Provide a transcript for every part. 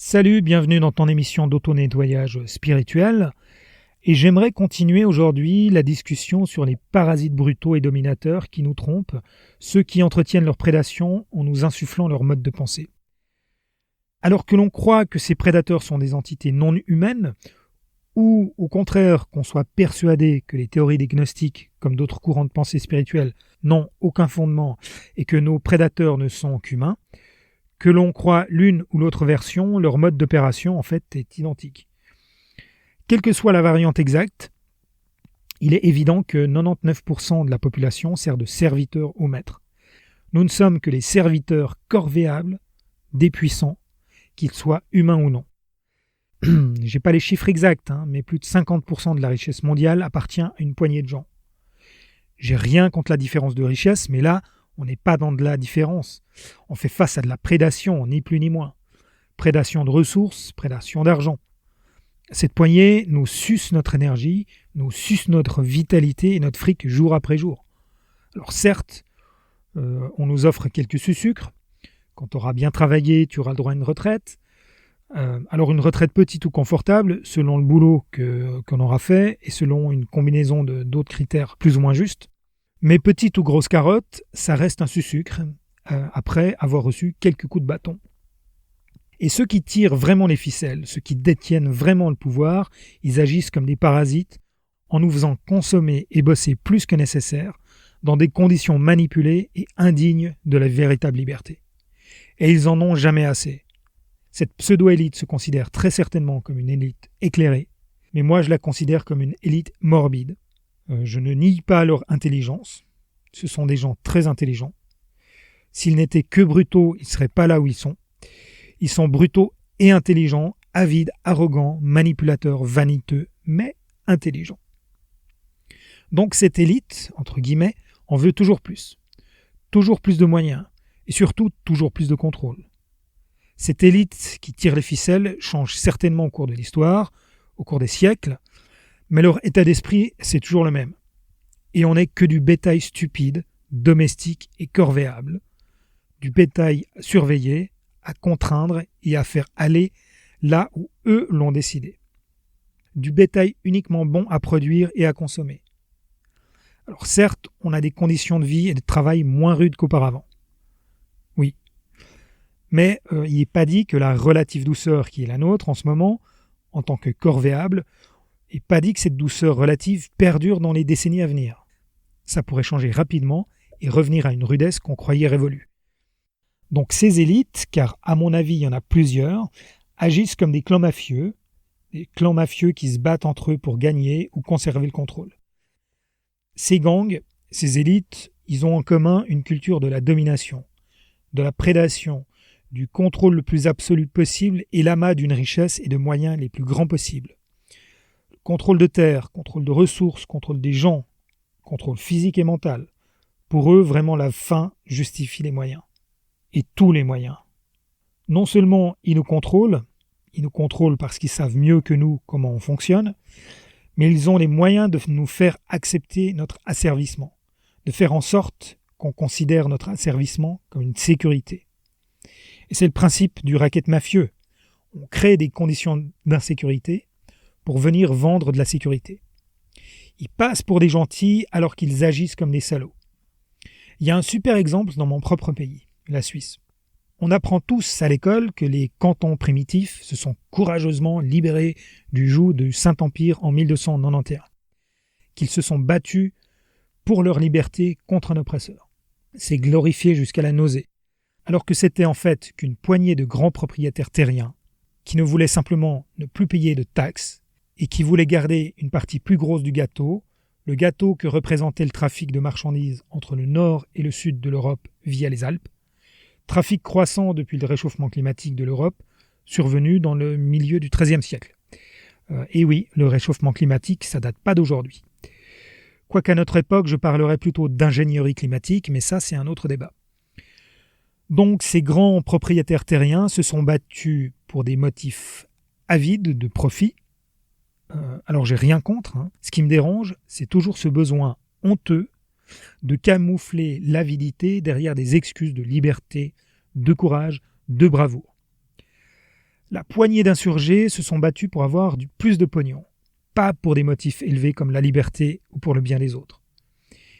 Salut, bienvenue dans ton émission d'auto-nettoyage spirituel. Et j'aimerais continuer aujourd'hui la discussion sur les parasites brutaux et dominateurs qui nous trompent, ceux qui entretiennent leur prédation en nous insufflant leur mode de pensée. Alors que l'on croit que ces prédateurs sont des entités non humaines, ou au contraire qu'on soit persuadé que les théories des gnostiques, comme d'autres courants de pensée spirituels, n'ont aucun fondement et que nos prédateurs ne sont qu'humains, que l'on croit l'une ou l'autre version, leur mode d'opération en fait est identique. Quelle que soit la variante exacte, il est évident que 99% de la population sert de serviteur au maître. Nous ne sommes que les serviteurs corvéables des puissants, qu'ils soient humains ou non. J'ai pas les chiffres exacts, mais plus de 50% de la richesse mondiale appartient à une poignée de gens. J'ai rien contre la différence de richesse, mais là, on n'est pas dans de la différence. On fait face à de la prédation, ni plus ni moins. Prédation de ressources, prédation d'argent. Cette poignée nous suce notre énergie, nous suce notre vitalité et notre fric jour après jour. Alors certes, on nous offre quelques sucres. Quand tu auras bien travaillé, tu auras le droit à une retraite. Alors une retraite petite ou confortable, selon le boulot qu'on aura fait et selon une combinaison d'autres critères plus ou moins justes. Mais petite ou grosse carotte, ça reste un sucre après avoir reçu quelques coups de bâton. Et ceux qui tirent vraiment les ficelles, ceux qui détiennent vraiment le pouvoir, ils agissent comme des parasites en nous faisant consommer et bosser plus que nécessaire dans des conditions manipulées et indignes de la véritable liberté. Et ils en ont jamais assez. Cette pseudo-élite se considère très certainement comme une élite éclairée, mais moi je la considère comme une élite morbide. Je ne nie pas leur intelligence, ce sont des gens très intelligents. S'ils n'étaient que brutaux, ils ne seraient pas là où ils sont. Ils sont brutaux et intelligents, avides, arrogants, manipulateurs, vaniteux, mais intelligents. Donc cette élite, entre guillemets, en veut toujours plus de moyens, et surtout toujours plus de contrôle. Cette élite qui tire les ficelles change certainement au cours de l'histoire, au cours des siècles, mais leur état d'esprit, c'est toujours le même. Et on n'est que du bétail stupide, domestique et corvéable, du bétail surveillé, à contraindre et à faire aller là où eux l'ont décidé. Du bétail uniquement bon à produire et à consommer. Alors certes, on a des conditions de vie et de travail moins rudes qu'auparavant. Oui. Mais il n'est pas dit que la relative douceur qui est la nôtre en ce moment, en tant que corvéable, il n'est pas dit que cette douceur relative perdure dans les décennies à venir. Ça pourrait changer rapidement et revenir à une rudesse qu'on croyait révolue. Donc ces élites, car à mon avis il y en a plusieurs, agissent comme des clans mafieux qui se battent entre eux pour gagner ou conserver le contrôle. Ces gangs, ces élites, ils ont en commun une culture de la domination, de la prédation, du contrôle le plus absolu possible et l'amas d'une richesse et de moyens les plus grands possibles. Contrôle de terre, contrôle de ressources, contrôle des gens, contrôle physique et mental. Pour eux, vraiment la fin justifie les moyens. Et tous les moyens. Non seulement ils nous contrôlent parce qu'ils savent mieux que nous comment on fonctionne, mais ils ont les moyens de nous faire accepter notre asservissement, de faire en sorte qu'on considère notre asservissement comme une sécurité. Et c'est le principe du racket mafieux. On crée des conditions d'insécurité pour venir vendre de la sécurité. Ils passent pour des gentils alors qu'ils agissent comme des salauds. Il y a un super exemple dans mon propre pays, la Suisse. On apprend tous à l'école que les cantons primitifs se sont courageusement libérés du joug du Saint-Empire en 1291, qu'ils se sont battus pour leur liberté contre un oppresseur. C'est glorifié jusqu'à la nausée, alors que c'était en fait qu'une poignée de grands propriétaires terriens qui ne voulaient simplement ne plus payer de taxes et qui voulaient garder une partie plus grosse du gâteau, le gâteau que représentait le trafic de marchandises entre le nord et le sud de l'Europe via les Alpes, trafic croissant depuis le réchauffement climatique de l'Europe, survenu dans le milieu du XIIIe siècle. Et oui, le réchauffement climatique, ça date pas d'aujourd'hui. Quoiqu'à notre époque, je parlerais plutôt d'ingénierie climatique, mais ça, c'est un autre débat. Donc, ces grands propriétaires terriens se sont battus pour des motifs avides de profit. Alors, j'ai rien contre. Ce qui me dérange, c'est toujours ce besoin honteux de camoufler l'avidité derrière des excuses de liberté, de courage, de bravoure. La poignée d'insurgés se sont battus pour avoir plus de pognon, pas pour des motifs élevés comme la liberté ou pour le bien des autres.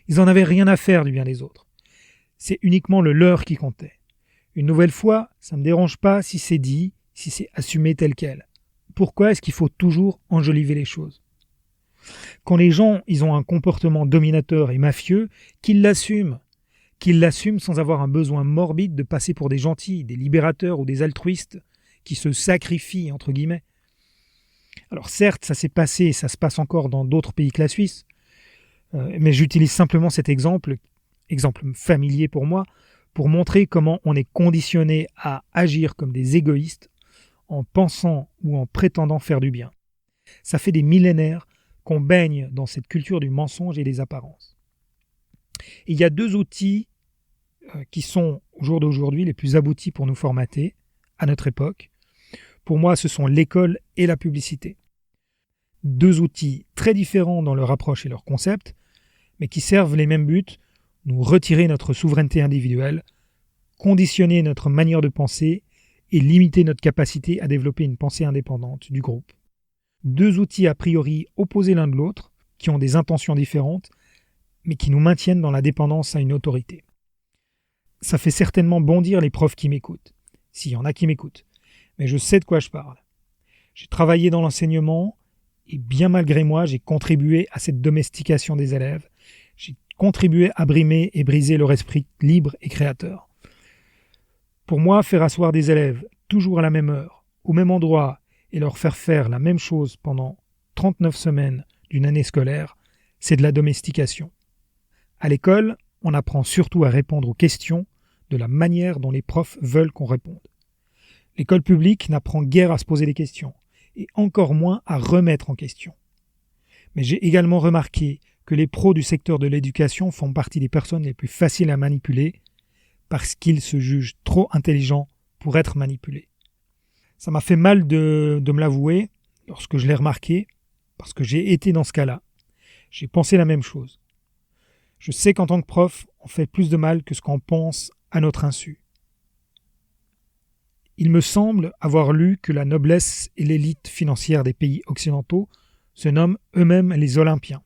Ils n'en avaient rien à faire du bien des autres. C'est uniquement le leur qui comptait. Une nouvelle fois, ça ne me dérange pas si c'est dit, si c'est assumé tel quel. Pourquoi est-ce qu'il faut toujours enjoliver les choses ? Quand les gens ils ont un comportement dominateur et mafieux, qu'ils l'assument sans avoir un besoin morbide de passer pour des gentils, des libérateurs ou des altruistes qui se sacrifient, entre guillemets. Alors certes, ça s'est passé et ça se passe encore dans d'autres pays que la Suisse, mais j'utilise simplement cet exemple familier pour moi, pour montrer comment on est conditionné à agir comme des égoïstes en pensant ou en prétendant faire du bien. Ça fait des millénaires qu'on baigne dans cette culture du mensonge et des apparences. Et il y a deux outils qui sont au jour d'aujourd'hui les plus aboutis pour nous formater à notre époque. Pour moi, ce sont l'école et la publicité. Deux outils très différents dans leur approche et leur concept, mais qui servent les mêmes buts, nous retirer notre souveraineté individuelle, conditionner notre manière de penser et limiter notre capacité à développer une pensée indépendante du groupe. Deux outils a priori opposés l'un de l'autre, qui ont des intentions différentes, mais qui nous maintiennent dans la dépendance à une autorité. Ça fait certainement bondir les profs qui m'écoutent, s'il y en a qui m'écoutent, mais je sais de quoi je parle. J'ai travaillé dans l'enseignement, et bien malgré moi, j'ai contribué à cette domestication des élèves. J'ai contribué à brimer et briser leur esprit libre et créateur. Pour moi, faire asseoir des élèves toujours à la même heure, au même endroit, et leur faire la même chose pendant 39 semaines d'une année scolaire, c'est de la domestication. À l'école, on apprend surtout à répondre aux questions de la manière dont les profs veulent qu'on réponde. L'école publique n'apprend guère à se poser des questions, et encore moins à remettre en question. Mais j'ai également remarqué que les pros du secteur de l'éducation font partie des personnes les plus faciles à manipuler parce qu'ils se jugent trop intelligents pour être manipulés. Ça m'a fait mal de me l'avouer lorsque je l'ai remarqué, parce que j'ai été dans ce cas-là. J'ai pensé la même chose. Je sais qu'en tant que prof, on fait plus de mal que ce qu'on pense à notre insu. Il me semble avoir lu que la noblesse et l'élite financière des pays occidentaux se nomment eux-mêmes les Olympiens.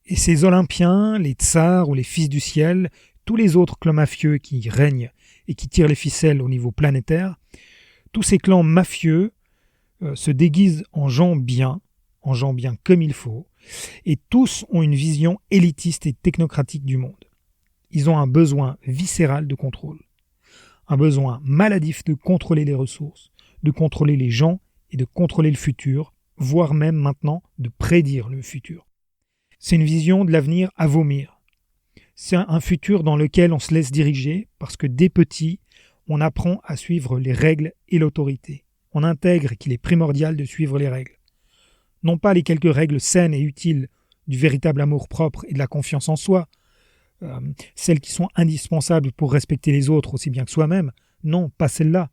Et ces Olympiens, les tsars ou les fils du ciel, tous les autres clans mafieux qui règnent et qui tirent les ficelles au niveau planétaire, tous ces clans mafieux se déguisent en gens bien comme il faut, et tous ont une vision élitiste et technocratique du monde. Ils ont un besoin viscéral de contrôle, un besoin maladif de contrôler les ressources, de contrôler les gens et de contrôler le futur, voire même maintenant de prédire le futur. C'est une vision de l'avenir à vomir. C'est un futur dans lequel on se laisse diriger parce que dès petit, on apprend à suivre les règles et l'autorité. On intègre qu'il est primordial de suivre les règles. Non pas les quelques règles saines et utiles du véritable amour-propre et de la confiance en soi, celles qui sont indispensables pour respecter les autres aussi bien que soi-même. Non, pas celles-là.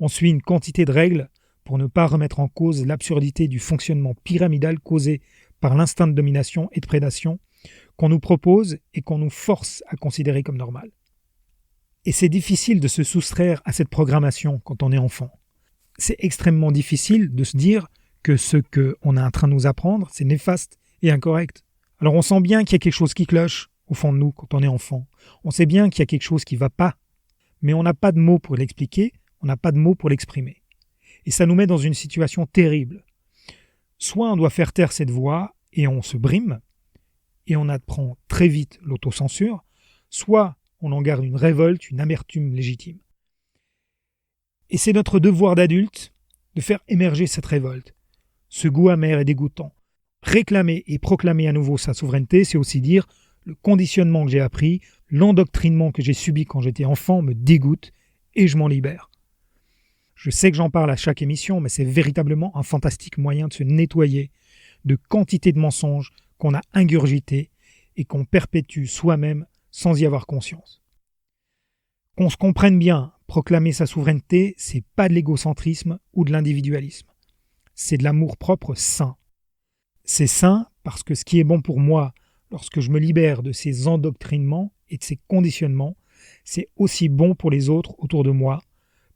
On suit une quantité de règles pour ne pas remettre en cause l'absurdité du fonctionnement pyramidal causé par l'instinct de domination et de prédation qu'on nous propose et qu'on nous force à considérer comme normal. Et c'est difficile de se soustraire à cette programmation quand on est enfant. C'est extrêmement difficile de se dire que ce qu'on est en train de nous apprendre, c'est néfaste et incorrect. Alors on sent bien qu'il y a quelque chose qui cloche au fond de nous quand on est enfant. On sait bien qu'il y a quelque chose qui ne va pas, mais on n'a pas de mots pour l'expliquer, on n'a pas de mots pour l'exprimer. Et ça nous met dans une situation terrible. Soit on doit faire taire cette voix et on se brime, et on apprend très vite l'autocensure, soit on en garde une révolte, une amertume légitime. Et c'est notre devoir d'adulte de faire émerger cette révolte, ce goût amer et dégoûtant. Réclamer et proclamer à nouveau sa souveraineté, c'est aussi dire le conditionnement que j'ai appris, l'endoctrinement que j'ai subi quand j'étais enfant me dégoûte et je m'en libère. Je sais que j'en parle à chaque émission, mais c'est véritablement un fantastique moyen de se nettoyer de quantité de mensonges qu'on a ingurgités et qu'on perpétue soi-même sans y avoir conscience. Qu'on se comprenne bien, proclamer sa souveraineté, c'est pas de l'égocentrisme ou de l'individualisme. C'est de l'amour-propre sain. C'est sain parce que ce qui est bon pour moi, lorsque je me libère de ces endoctrinements et de ces conditionnements, c'est aussi bon pour les autres autour de moi,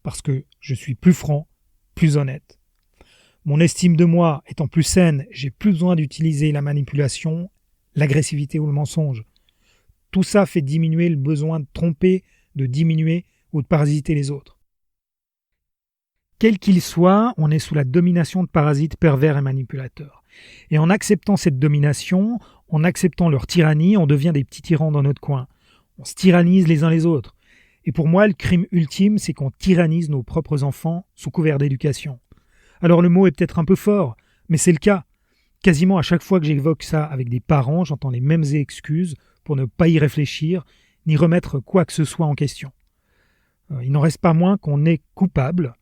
parce que je suis plus franc, plus honnête. Mon estime de moi étant plus saine, j'ai plus besoin d'utiliser la manipulation, l'agressivité ou le mensonge. Tout ça fait diminuer le besoin de tromper, de diminuer ou de parasiter les autres. Quel qu'il soit, on est sous la domination de parasites pervers et manipulateurs. Et en acceptant cette domination, en acceptant leur tyrannie, on devient des petits tyrans dans notre coin. On se tyrannise les uns les autres. Et pour moi, le crime ultime, c'est qu'on tyrannise nos propres enfants sous couvert d'éducation. Alors le mot est peut-être un peu fort, mais c'est le cas. Quasiment à chaque fois que j'évoque ça avec des parents, j'entends les mêmes excuses pour ne pas y réfléchir, ni remettre quoi que ce soit en question. Il n'en reste pas moins qu'on est coupable,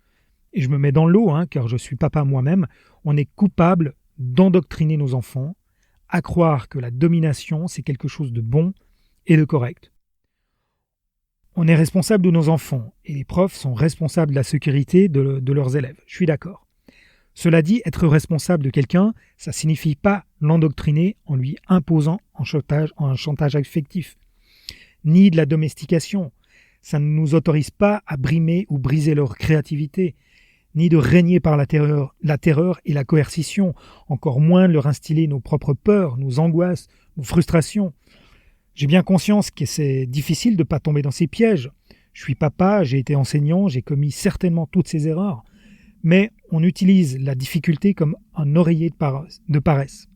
et je me mets dans l'eau, car je suis papa moi-même, on est coupable d'endoctriner nos enfants, à croire que la domination, c'est quelque chose de bon et de correct. On est responsable de nos enfants, et les profs sont responsables de la sécurité de leurs élèves. Je suis d'accord. Cela dit, être responsable de quelqu'un, ça ne signifie pas l'endoctriner en lui imposant un chantage affectif, ni de la domestication. Ça ne nous autorise pas à brimer ou briser leur créativité, ni de régner par la terreur et la coercition, encore moins de leur instiller nos propres peurs, nos angoisses, nos frustrations. J'ai bien conscience que c'est difficile de ne pas tomber dans ces pièges. Je suis papa, j'ai été enseignant, j'ai commis certainement toutes ces erreurs. Mais on utilise la difficulté comme un oreiller de paresse,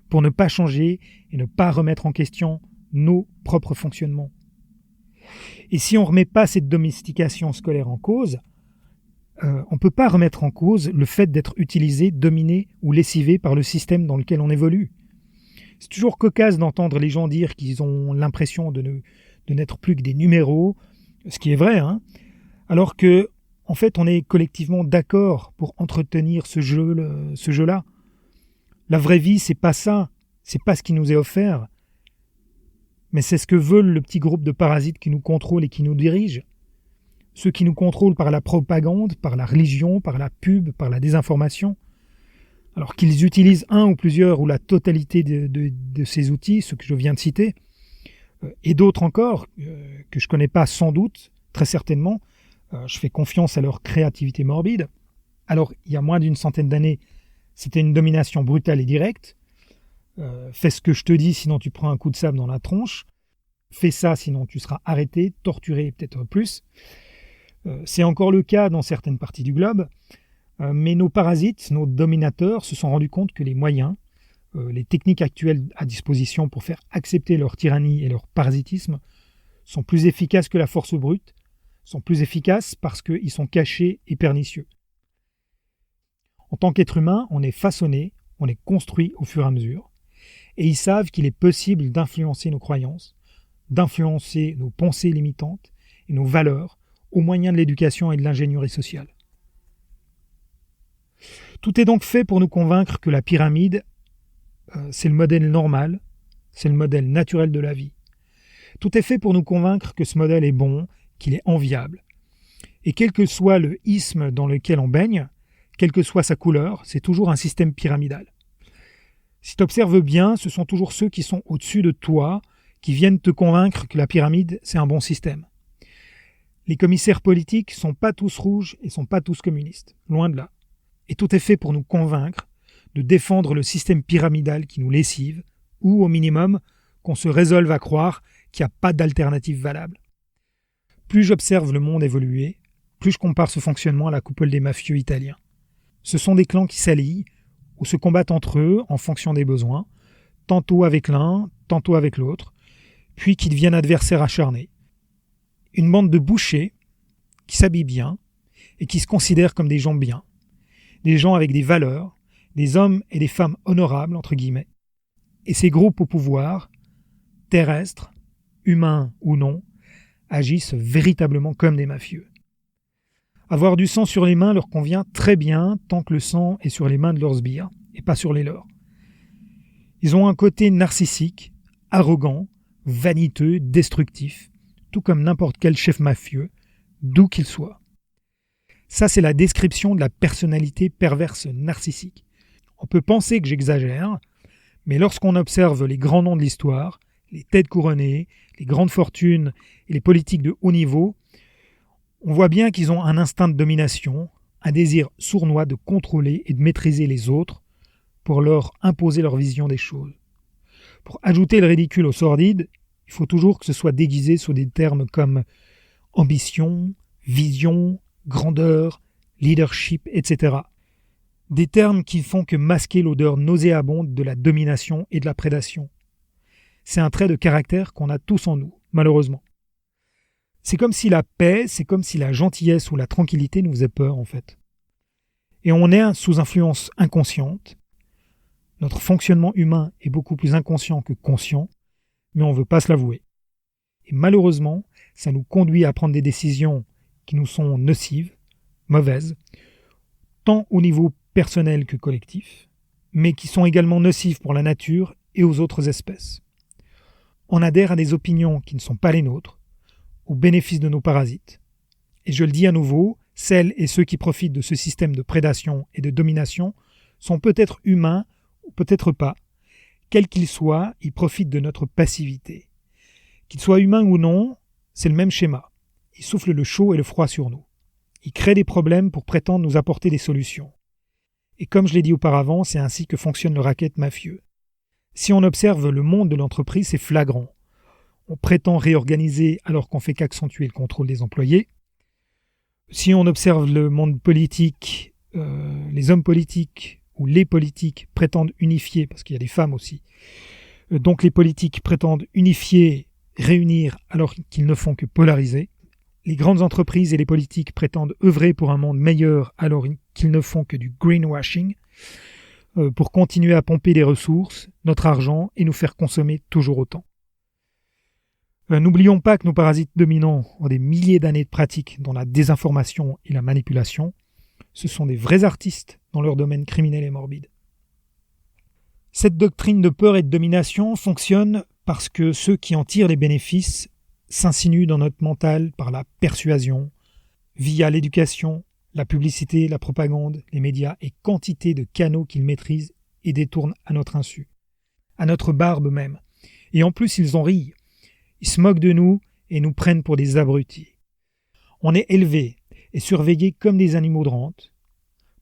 pour ne pas changer et ne pas remettre en question nos propres fonctionnements. Et si on ne remet pas cette domestication scolaire en cause, on ne peut pas remettre en cause le fait d'être utilisé, dominé ou lessivé par le système dans lequel on évolue. C'est toujours cocasse d'entendre les gens dire qu'ils ont l'impression de n'être plus que des numéros, ce qui est vrai, alors que, en fait, on est collectivement d'accord pour entretenir ce jeu-là. La vraie vie, c'est pas ça, c'est pas ce qui nous est offert, mais c'est ce que veulent le petit groupe de parasites qui nous contrôlent et qui nous dirigent. Ceux qui nous contrôlent par la propagande, par la religion, par la pub, par la désinformation. Alors qu'ils utilisent un ou plusieurs ou la totalité de ces outils, ceux que je viens de citer, et d'autres encore, que je ne connais pas sans doute, très certainement, je fais confiance à leur créativité morbide. Alors, il y a moins d'une centaine d'années, c'était une domination brutale et directe. Fais ce que je te dis, sinon tu prends un coup de sable dans la tronche. Fais ça, sinon tu seras arrêté, torturé, peut-être plus. C'est encore le cas dans certaines parties du globe, mais nos parasites, nos dominateurs, se sont rendus compte que les moyens, les techniques actuelles à disposition pour faire accepter leur tyrannie et leur parasitisme sont plus efficaces que la force brute, sont plus efficaces parce qu'ils sont cachés et pernicieux. En tant qu'être humain, on est façonné, on est construit au fur et à mesure, et ils savent qu'il est possible d'influencer nos croyances, d'influencer nos pensées limitantes et nos valeurs au moyen de l'éducation et de l'ingénierie sociale. Tout est donc fait pour nous convaincre que la pyramide, c'est le modèle normal, c'est le modèle naturel de la vie. Tout est fait pour nous convaincre que ce modèle est bon, qu'il est enviable. Et quel que soit le isthme dans lequel on baigne, quelle que soit sa couleur, c'est toujours un système pyramidal. Si tu observes bien, ce sont toujours ceux qui sont au-dessus de toi qui viennent te convaincre que la pyramide, c'est un bon système. Les commissaires politiques sont pas tous rouges et sont pas tous communistes, loin de là. Et tout est fait pour nous convaincre de défendre le système pyramidal qui nous lessive, ou au minimum qu'on se résolve à croire qu'il n'y a pas d'alternative valable. Plus j'observe le monde évoluer, plus je compare ce fonctionnement à la coupole des mafieux italiens. Ce sont des clans qui s'allient, ou se combattent entre eux en fonction des besoins, tantôt avec l'un, tantôt avec l'autre, puis qui deviennent adversaires acharnés. Une bande de bouchers qui s'habillent bien et qui se considèrent comme des gens bien, des gens avec des valeurs, des hommes et des femmes honorables, entre guillemets. Et ces groupes au pouvoir, terrestres, humains ou non, agissent véritablement comme des mafieux. Avoir du sang sur les mains leur convient très bien tant que le sang est sur les mains de leurs sbires et pas sur les leurs. Ils ont un côté narcissique, arrogant, vaniteux, destructif, tout comme n'importe quel chef mafieux, d'où qu'il soit. Ça, c'est la description de la personnalité perverse narcissique. On peut penser que j'exagère, mais lorsqu'on observe les grands noms de l'histoire, les têtes couronnées, les grandes fortunes et les politiques de haut niveau, on voit bien qu'ils ont un instinct de domination, un désir sournois de contrôler et de maîtriser les autres pour leur imposer leur vision des choses. Pour ajouter le ridicule au sordide, il faut toujours que ce soit déguisé sous des termes comme ambition, vision, grandeur, leadership, etc. Des termes qui font que masquer l'odeur nauséabonde de la domination et de la prédation. C'est un trait de caractère qu'on a tous en nous, malheureusement. C'est comme si la paix, c'est comme si la gentillesse ou la tranquillité nous faisait peur, en fait. Et on est sous influence inconsciente. Notre fonctionnement humain est beaucoup plus inconscient que conscient, mais on ne veut pas se l'avouer. Et malheureusement, ça nous conduit à prendre des décisions qui nous sont nocives, mauvaises, tant au niveau personnel que collectif, mais qui sont également nocives pour la nature et aux autres espèces. On adhère à des opinions qui ne sont pas les nôtres, au bénéfice de nos parasites. Et je le dis à nouveau, celles et ceux qui profitent de ce système de prédation et de domination sont peut-être humains ou peut-être pas. Quels qu'ils soient, ils profitent de notre passivité. Qu'ils soient humains ou non, c'est le même schéma. Ils soufflent le chaud et le froid sur nous. Ils créent des problèmes pour prétendre nous apporter des solutions. Et comme je l'ai dit auparavant, c'est ainsi que fonctionne le racket mafieux. Si on observe le monde de l'entreprise, c'est flagrant. On prétend réorganiser alors qu'on fait qu'accentuer le contrôle des employés. Si on observe le monde politique, les hommes politiques ou les politiques prétendent unifier, parce qu'il y a des femmes aussi, donc les politiques prétendent unifier, réunir alors qu'ils ne font que polariser. Les grandes entreprises et les politiques prétendent œuvrer pour un monde meilleur alors qu'ils ne font que du greenwashing, pour continuer à pomper des ressources, notre argent et nous faire consommer toujours autant. N'oublions pas que nos parasites dominants ont des milliers d'années de pratique dans la désinformation et la manipulation. Ce sont des vrais artistes dans leur domaine criminel et morbide. Cette doctrine de peur et de domination fonctionne parce que ceux qui en tirent les bénéfices s'insinuent dans notre mental par la persuasion, via l'éducation, la publicité, la propagande, les médias et quantité de canaux qu'ils maîtrisent et détournent à notre insu, à notre barbe même. Et en plus, ils en rient. Ils se moquent de nous et nous prennent pour des abrutis. On est élevés et surveillés comme des animaux de rente,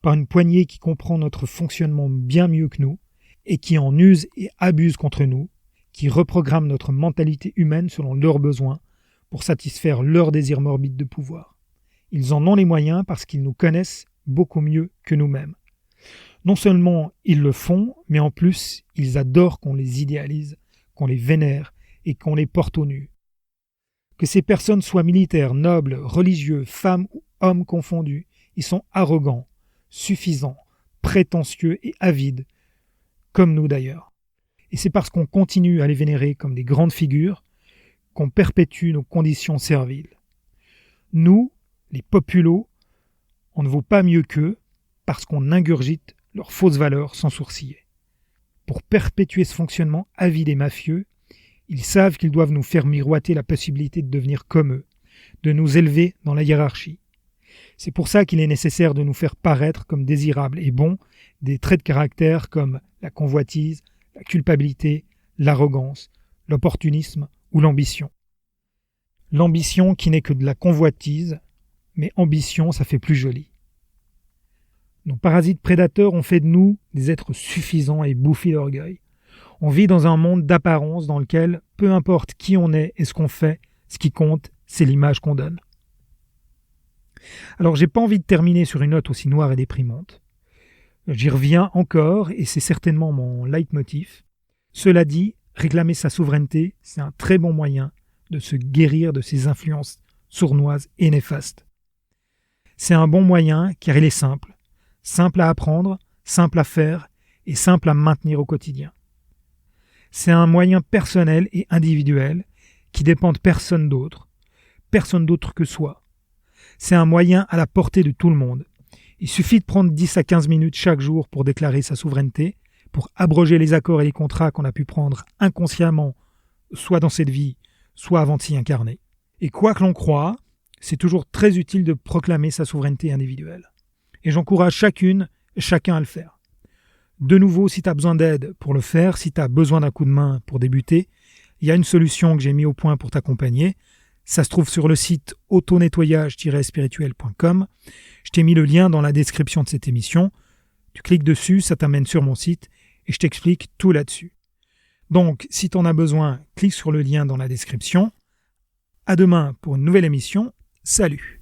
par une poignée qui comprend notre fonctionnement bien mieux que nous et qui en use et abuse contre nous, qui reprogramme notre mentalité humaine selon leurs besoins pour satisfaire leurs désirs morbides de pouvoir. Ils en ont les moyens parce qu'ils nous connaissent beaucoup mieux que nous-mêmes. Non seulement ils le font, mais en plus ils adorent qu'on les idéalise, qu'on les vénère et qu'on les porte au nu. Que ces personnes soient militaires, nobles, religieux, femmes ou hommes confondus, ils sont arrogants, suffisants, prétentieux et avides, comme nous d'ailleurs. Et c'est parce qu'on continue à les vénérer comme des grandes figures qu'on perpétue nos conditions serviles. Nous, les populos, on ne vaut pas mieux qu'eux parce qu'on ingurgite leurs fausses valeurs sans sourciller. Pour perpétuer ce fonctionnement avide et mafieux, ils savent qu'ils doivent nous faire miroiter la possibilité de devenir comme eux, de nous élever dans la hiérarchie. C'est pour ça qu'il est nécessaire de nous faire paraître comme désirables et bons des traits de caractère comme la convoitise, la culpabilité, l'arrogance, l'opportunisme ou l'ambition. L'ambition qui n'est que de la convoitise, mais ambition, ça fait plus joli. Nos parasites prédateurs ont fait de nous des êtres suffisants et bouffis d'orgueil. On vit dans un monde d'apparence dans lequel, peu importe qui on est et ce qu'on fait, ce qui compte, c'est l'image qu'on donne. Alors j'ai pas envie de terminer sur une note aussi noire et déprimante. J'y reviens encore et c'est certainement mon leitmotiv. Cela dit, réclamer sa souveraineté, c'est un très bon moyen de se guérir de ces influences sournoises et néfastes. C'est un bon moyen car il est simple. Simple à apprendre, simple à faire et simple à maintenir au quotidien. C'est un moyen personnel et individuel qui dépend de personne d'autre que soi. C'est un moyen à la portée de tout le monde. Il suffit de prendre 10 à 15 minutes chaque jour pour déclarer sa souveraineté, pour abroger les accords et les contrats qu'on a pu prendre inconsciemment, soit dans cette vie, soit avant de s'y incarner. Et quoi que l'on croie, c'est toujours très utile de proclamer sa souveraineté individuelle. Et j'encourage chacune et chacun à le faire. De nouveau, si tu as besoin d'aide pour le faire, si tu as besoin d'un coup de main pour débuter, il y a une solution que j'ai mise au point pour t'accompagner. Ça se trouve sur le site autonettoyage-spirituel.com. Je t'ai mis le lien dans la description de cette émission. Tu cliques dessus, ça t'amène sur mon site et je t'explique tout là-dessus. Donc, si tu en as besoin, clique sur le lien dans la description. À demain pour une nouvelle émission. Salut!